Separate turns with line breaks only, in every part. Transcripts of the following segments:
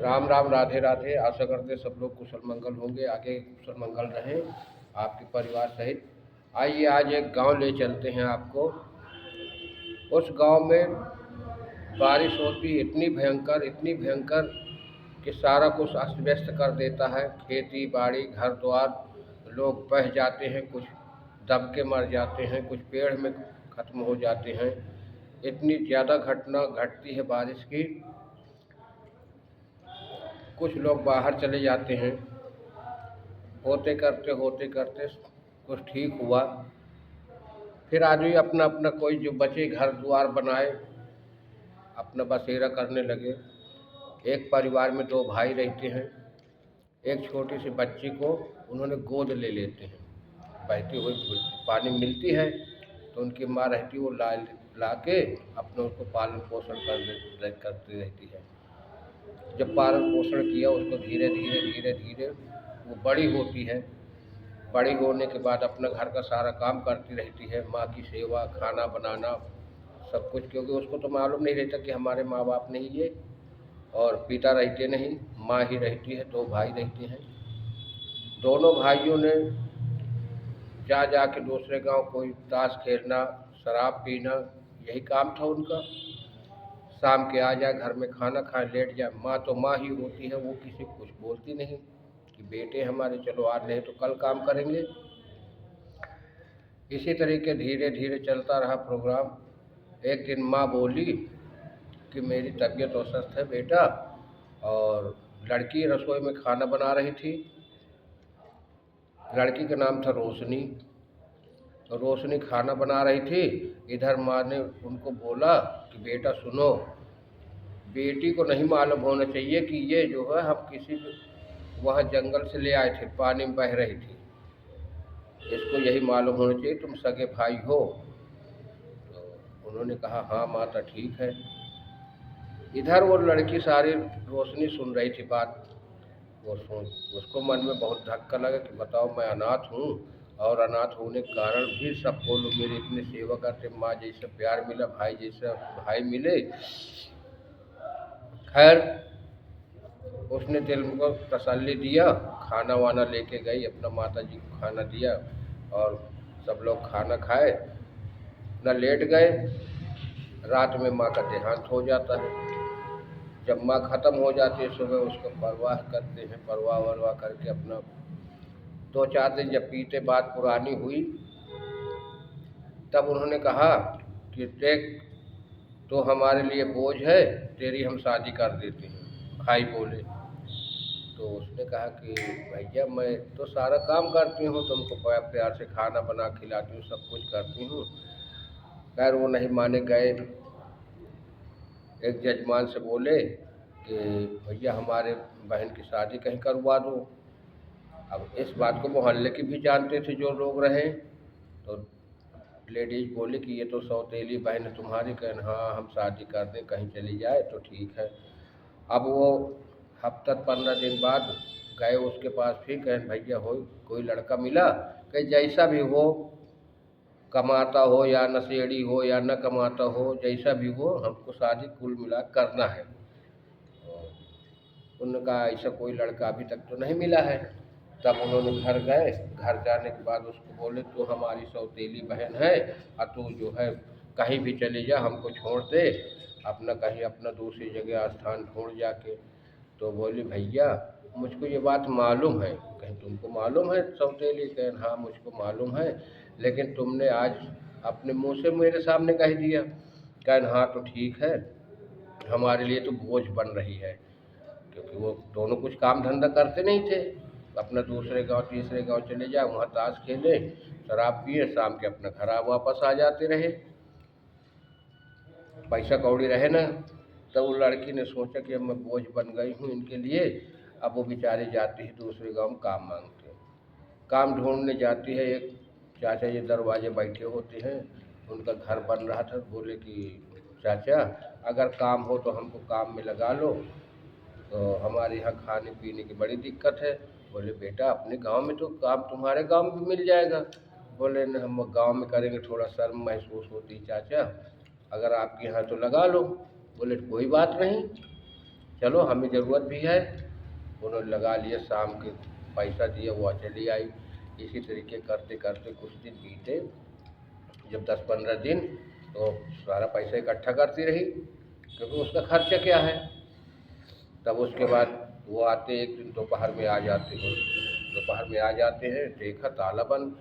राम राम, राधे राधे। आशा करते सब लोग कुशल मंगल होंगे, आगे कुशल मंगल रहें आपके परिवार सहित। आइए आज एक गांव ले चलते हैं आपको। उस गांव में बारिश होती इतनी भयंकर कि सारा कुछ अस्त व्यस्त कर देता है। खेती बाड़ी, घर द्वार, लोग बह जाते हैं, कुछ दब के मर जाते हैं, कुछ पेड़ में ख़त्म हो जाते हैं। इतनी ज़्यादा घटना घटती है बारिश की। कुछ लोग बाहर चले जाते हैं। होते करते कुछ ठीक हुआ। फिर आदमी अपना अपना कोई जो बचे घर द्वार बनाए, अपना बसेरा करने लगे। एक परिवार में दो भाई रहते हैं। एक छोटी सी बच्ची को उन्होंने गोद ले लेते हैं। बहती हुई पानी मिलती है तो उनकी माँ रहती है, वो ला के अपने उसको पालन पोषण करती रहती है। जब पालन पोषण किया उसको धीरे धीरे वो बड़ी होती है। बड़ी होने के बाद अपना घर का सारा काम करती रहती है, माँ की सेवा, खाना बनाना, सब कुछ। क्योंकि उसको तो मालूम नहीं रहता कि हमारे माँ बाप नहीं है और पिता रहते नहीं, माँ ही रहती है। दो भाई रहते हैं। दोनों भाइयों ने जा के दूसरे गांव कोई ताश खेलना, शराब पीना, यही काम था उनका। शाम के आ जाए, घर में खाना खाए, लेट जाए। माँ तो माँ ही होती है, वो किसी को कुछ बोलती नहीं कि बेटे हमारे चलो आज नहीं तो कल काम करेंगे। इसी तरीके धीरे धीरे चलता रहा प्रोग्राम। एक दिन माँ बोली कि मेरी तबीयत अस्वस्थ है बेटा, और लड़की रसोई में खाना बना रही थी। लड़की का नाम था रोशनी। तो रोशनी खाना बना रही थी। इधर माँ ने उनको बोला कि बेटा सुनो, बेटी को नहीं मालूम होना चाहिए कि ये जो है हम किसी वहाँ जंगल से ले आए थे, पानी में बह रही थी। इसको यही मालूम होना चाहिए तुम सगे भाई हो। तो उन्होंने कहा हाँ माता ठीक है। इधर वो लड़की सारी रोशनी सुन रही थी बात। वो सुन उसको मन में बहुत धक्का लगा कि बताओ मैं अनाथ हूँ, और अनाथ होने के कारण भी सबको लोग मेरी इतनी सेवा करते, माँ जैसा प्यार मिला, भाई जैसा भाई मिले। खैर उसने दिल को तसल्ली दिया, खाना वाना लेके गई, अपना माता जी को खाना दिया और सब लोग खाना खाए, न लेट गए। रात में माँ का देहांत हो जाता है। जब माँ ख़त्म हो जाती है, सुबह उसका परवाह करते हैं, परवाह वरवाह करके अपना 2-4 दिन जब बीते, बात पुरानी हुई, तब उन्होंने कहा कि देख तो हमारे लिए बोझ है, तेरी हम शादी कर देते हैं। भाई बोले। तो उसने कहा कि भैया मैं तो सारा काम करती हूँ, तुमको प्यार से खाना बना खिलाती हूँ, सब कुछ करती हूँ। खैर वो नहीं माने, गए एक जजमान से बोले कि भैया हमारे बहन की शादी कहीं करवा दो। अब इस बात को मोहल्ले की भी जानते थे जो लोग रहे। तो लेडीज बोली कि ये तो सौतेली बहन है तुम्हारी। कहन हाँ हम शादी कर दें, कहीं चली जाए तो ठीक है। अब वो हफ्ता 15 दिन बाद गए उसके पास, फिर कहन भैया हो कोई लड़का मिला? कहीं जैसा भी हो, कमाता हो या नशेड़ी हो या न कमाता हो, जैसा भी हो हमको शादी कुल मिला करना है। उन्होंने कहा ऐसा कोई लड़का अभी तक तो नहीं मिला है। तब उन्होंने घर गए। घर जाने के बाद उसको बोले तो हमारी सौतेली बहन है, और तू जो है कहीं भी चले जा, हमको छोड़ दे, अपना कहीं अपना दूसरी जगह स्थान ढूंढ जाके। तो बोली भैया मुझको ये बात मालूम है। कहीं तुमको मालूम है सौतेली? कहें हाँ मुझको मालूम है, लेकिन तुमने आज अपने मुंह से मेरे सामने कह दिया। कहें हाँ तो ठीक है, हमारे लिए तो बोझ बन रही है। क्योंकि वो दोनों कुछ काम धंधा करते नहीं थे। अपना दूसरे गांव तीसरे गांव चले जाए, वहाँ ताश खेले, शराब पिए, शाम के अपना घर वापस आ जाते रहे, पैसा कौड़ी रहे ना। तब वो लड़की ने सोचा कि अब मैं बोझ बन गई हूँ इनके लिए। अब वो बेचारी जाती है दूसरे गांव में काम मांगते, काम ढूंढने जाती है। एक चाचा जी दरवाजे बैठे होते हैं, उनका घर बन रहा था। बोले कि चाचा अगर काम हो तो हमको काम में लगा लो, तो हमारे यहाँ खाने पीने की बड़ी दिक्कत है। बोले बेटा अपने गांव में तो काम तुम्हारे गांव में भी मिल जाएगा। बोले न हम गांव में करेंगे थोड़ा शर्म महसूस होती चाचा, अगर आपके यहाँ तो लगा लो। बोले कोई बात नहीं। चलो हमें ज़रूरत भी है। उन्होंने लगा लिया, शाम के पैसा दिया, वो चली आई। इसी तरीके करते करते कुछ दिन बीते, जब 10-15 दिन, तो सारा पैसा इकट्ठा करती रही, क्योंकि उसका खर्चा क्या है। तब उसके बाद वो आते, एक दिन दोपहर में आ जाते हैं। दोपहर में आ जाते हैं, देखा ताला बंद।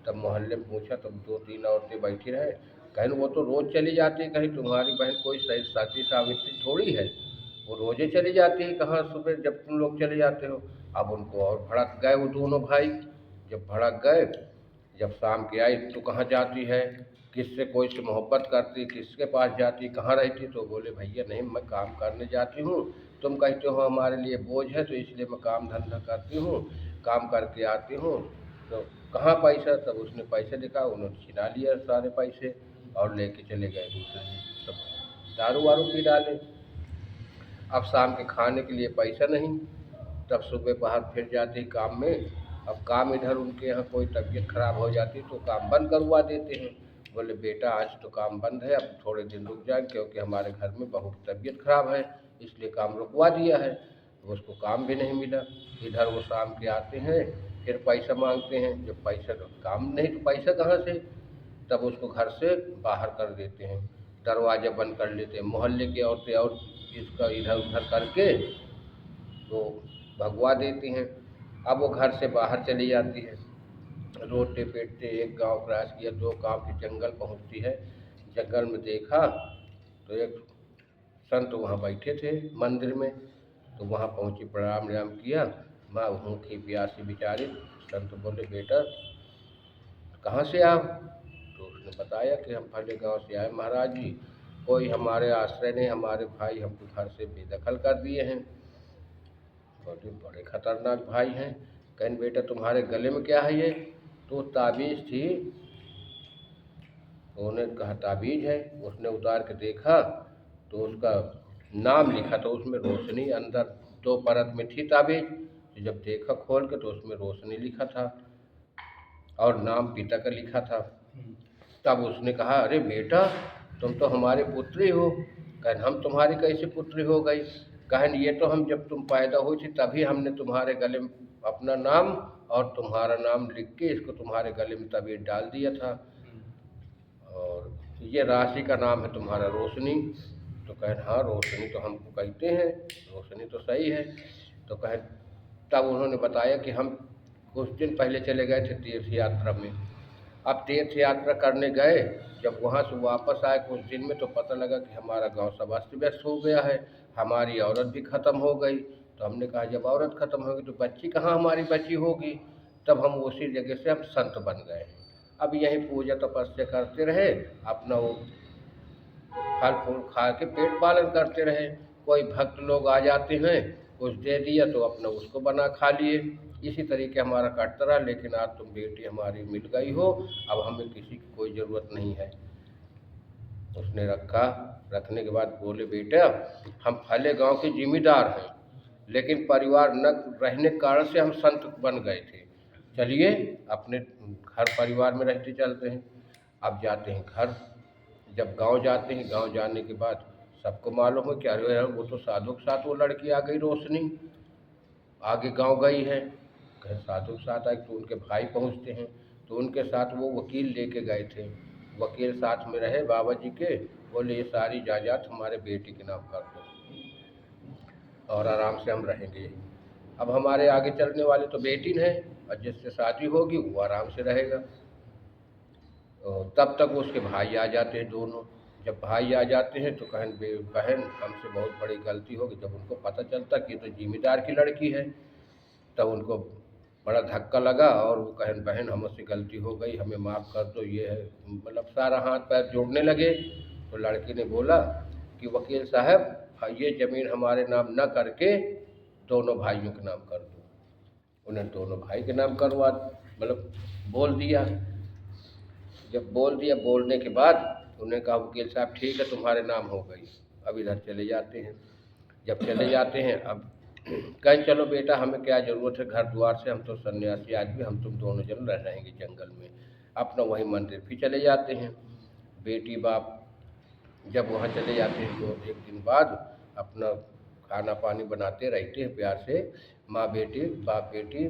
तब मोहल्ले में पूछा, तब 2-3 औरतें बैठी रहे। कहीं वो तो रोज़ चली जाती है, कहीं तुम्हारी बहन कोई सती सावित्री थोड़ी है, वो रोज़े चली जाती है, कहाँ सुबह जब तुम लोग चले जाते हो। अब उनको और भड़क गए वो दोनों भाई। जब भड़क गए, जब शाम की आई, तो कहाँ जाती है, किससे कोई से मोहब्बत करती, किसके पास जाती, कहाँ रहती। तो बोले भैया नहीं, मैं काम करने जाती हूँ, तुम कहते हो हमारे लिए बोझ है, तो इसलिए मैं काम धंधा करती हूँ, काम करके आती हूँ। तो कहाँ पैसा। तब उसने पैसे दिखा, उन्होंने छिना लिया सारे पैसे और लेके चले गए दूसरे दिन। तब दारू वारू पी डाले। अब शाम के खाने के लिए पैसा नहीं। तब सुबह पहर फिर जाते ही काम में। अब काम इधर उनके यहाँ कोई तबीयत खराब हो जाती तो काम बंद करवा देते हैं। बोले बेटा आज तो काम बंद है, अब थोड़े दिन रुक जाए, क्योंकि हमारे घर में बहू की तबीयत खराब है, इसलिए काम रुकवा दिया है। तो उसको काम भी नहीं मिला। इधर वो शाम के आते हैं, फिर पैसा मांगते हैं। जब पैसा, तो काम नहीं तो पैसा कहाँ से। तब उसको घर से बाहर कर देते हैं, दरवाज़ा बंद कर लेते हैं। मोहल्ले की औरतें और इसका इधर उधर करके तो भगवा देती हैं। अब वो घर से बाहर चली जाती है, रोडते पेटते एक गांव क्रॉस किया, 2 गांव के जंगल पहुंचती है। जंगल में देखा तो एक संत वहाँ बैठे थे मंदिर में। तो वहाँ पहुँची, प्रणाम व्याम किया। माँ भूखी प्यासी बिचारी। संत बोले बेटा कहाँ से आओ। तो उसने बताया कि हम फले गांव से आए महाराज जी, कोई हमारे आश्रय नहीं, हमारे भाई हमको घर से बेदखल कर दिए हैं। बोले बड़े खतरनाक भाई हैं। कहें बेटा तुम्हारे गले में क्या है ये। तो ताबीज़ थी। तो उन्होंने कहा ताबीज़ है। उसने उतार के देखा तो उसका नाम लिखा था उसमें, रोशनी अंदर 2 परत में थी ताबीज़। तो जब देखा खोल के तो उसमें रोशनी लिखा था और नाम पिता का लिखा था। तब उसने कहा अरे बेटा तुम तो हमारे पुत्री हो। कहें हम तुम्हारी कैसे पुत्री हो गई। कहें ये तो हम जब तुम पैदा हुई थी तभी हमने तुम्हारे गले में अपना नाम और तुम्हारा नाम लिख के इसको तुम्हारे गले में तभी डाल दिया था, और ये राशि का नाम है तुम्हारा रोशनी। तो कहें हाँ रोशनी तो हमको कहते हैं, रोशनी तो सही है। तो कहें, तब उन्होंने बताया कि हम कुछ दिन पहले चले गए थे तीर्थ यात्रा में। अब तीर्थ यात्रा करने गए, जब वहाँ से वापस आए कुछ दिन में, तो पता लगा कि हमारा गांव सब अस्त व्यस्त हो गया है, हमारी औरत भी ख़त्म हो गई। तो हमने कहा जब औरत ख़त्म होगी तो बच्ची कहाँ हमारी बची होगी। तब हम उसी जगह से हम संत बन गए। अब यहीं पूजा तपस्या करते रहे, अपना वो फल फूल खा के पेट पालन करते रहे। कोई भक्त लोग आ जाते हैं, कुछ दे दिया तो अपना उसको बना खा लिए। इसी तरीके हमारा कटता रहा। लेकिन आज तुम बेटी हमारी मिल गई हो, अब हमें किसी की कोई ज़रूरत नहीं है। उसने रखा। रखने के बाद बोले बेटा हम फले गांव के जिम्मेदार हैं, लेकिन परिवार न रहने के कारण से हम संत बन गए थे। चलिए अपने घर परिवार में रहते चलते हैं। अब जाते हैं घर। जब गांव जाते हैं, गांव जाने के बाद सबको मालूम है कि अरे यार वो तो साधु के साथ वो लड़की आ गई रोशनी, आगे गांव गई है। कहे साधु के साथ आई, तो उनके भाई पहुंचते हैं। तो उनके साथ वो वकील लेके गए थे। वकील साथ में रहे बाबा जी के। बोले ये सारी जायदाद हमारे बेटी के नाम कर दो और आराम से हम रहेंगे। अब हमारे आगे चलने वाले तो बेटी है, और जिससे शादी होगी वो आराम से रहेगा। तो तब तक उसके भाई आ जाते हैं दोनों। जब भाई आ जाते हैं तो कहें बहन हमसे बहुत बड़ी गलती होगी। जब उनको पता चलता कि ये तो जिम्मेदार की लड़की है, तब उनको बड़ा धक्का लगा और वो कहें बहन हमसे गलती हो गई, हमें माफ़ कर दो। ये है मतलब सारा हाथ पैर जोड़ने लगे। तो लड़की ने बोला कि वकील साहब ये ज़मीन हमारे नाम न करके दोनों भाइयों के नाम कर दो। उन्हें दोनों भाई के नाम करवा मतलब बोल दिया। जब बोल दिया, बोलने के बाद उन्होंने कहा वकील साहब ठीक है तुम्हारे नाम हो गई। अब इधर चले जाते हैं। जब चले जाते हैं, अब कहें चलो बेटा हमें क्या ज़रूरत है घर द्वार से, हम तो सन्यासी आदमी, हम तुम दोनों जन रह रहेंगे जंगल में। अपना वही मंदिर भी चले जाते हैं। बेटी बाप जब वहाँ चले जाते हैं तो एक दिन बाद अपना खाना पानी बनाते रहते हैं प्यार से, माँ बेटी बाप बेटी।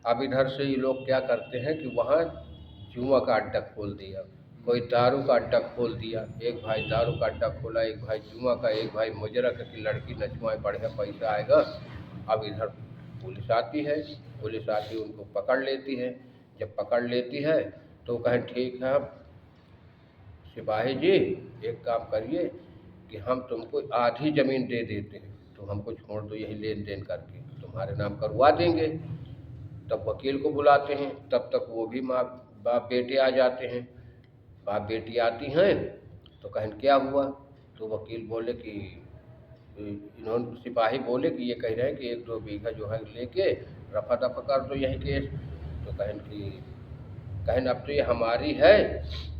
अब इधर से ये लोग क्या करते हैं कि वहाँ जुआ का अड्डा खोल दिया, कोई दारू का अड्डा खोल दिया। एक भाई दारू का अड्डा खोला, एक भाई जुआ का, एक भाई मुजरा का कि लड़की नचवाए बढ़िया पैसा आएगा। अब इधर पुलिस आती है, पुलिस आती उनको पकड़ लेती है। जब पकड़ लेती है तो कहें ठीक है सिपाही जी, एक काम करिए कि हम तुमको आधी ज़मीन दे देते हैं, तो हमको छोड़ दो, यही लेन देन करके तुम्हारे नाम करवा देंगे। तब वकील को बुलाते हैं, तब तक वो भी माँ बाप बेटे आ जाते हैं। बाप बेटी आती हैं तो कहें क्या हुआ, तो वकील बोले कि इन्होंने सिपाही बोले कि ये कह रहे हैं कि 1-2 बीघा जो है लेके रफा दफा कर दो यही केस। तो कहें अब तो ये हमारी है,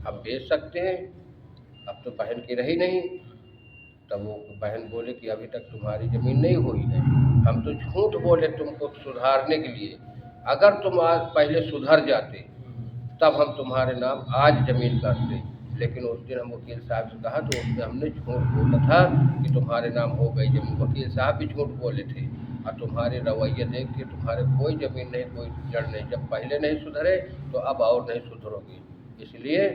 हम बेच सकते हैं, अब तो बहन की रही नहीं। तब वो बहन बोले कि अभी तक तुम्हारी ज़मीन नहीं हुई है, हम तो झूठ बोले तुमको सुधारने के लिए। अगर तुम आज पहले सुधर जाते तब हम तुम्हारे नाम आज ज़मीन करते। लेकिन उस दिन हम वकील साहब से कहा तो उसमें हमने झूठ बोला था कि तुम्हारे नाम हो गई ज़मीन। वकील साहब भी झूठ बोले थे और तुम्हारे रवैये देख के तुम्हारे कोई ज़मीन नहीं, कोई जड़ नहीं। जब पहले नहीं सुधरे तो अब और नहीं सुधरोगे। इसलिए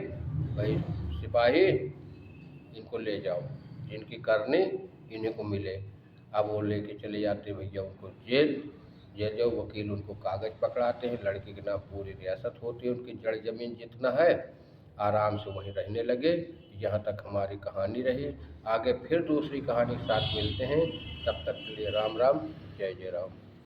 भाई सिपाही इनको ले जाओ, जिनकी करनी इन्हीं को मिले। अब वो लेके चले जाते भैया उनको जेल। जेल जाओ, वकील उनको कागज़ पकड़ाते हैं, लड़के के नाम पूरी रियासत होती है, उनकी जड़ ज़मीन जितना है आराम से वहीं रहने लगे। यहाँ तक हमारी कहानी रही। आगे फिर दूसरी कहानी के साथ मिलते हैं, तब तक के लिए राम राम, जय जय राम।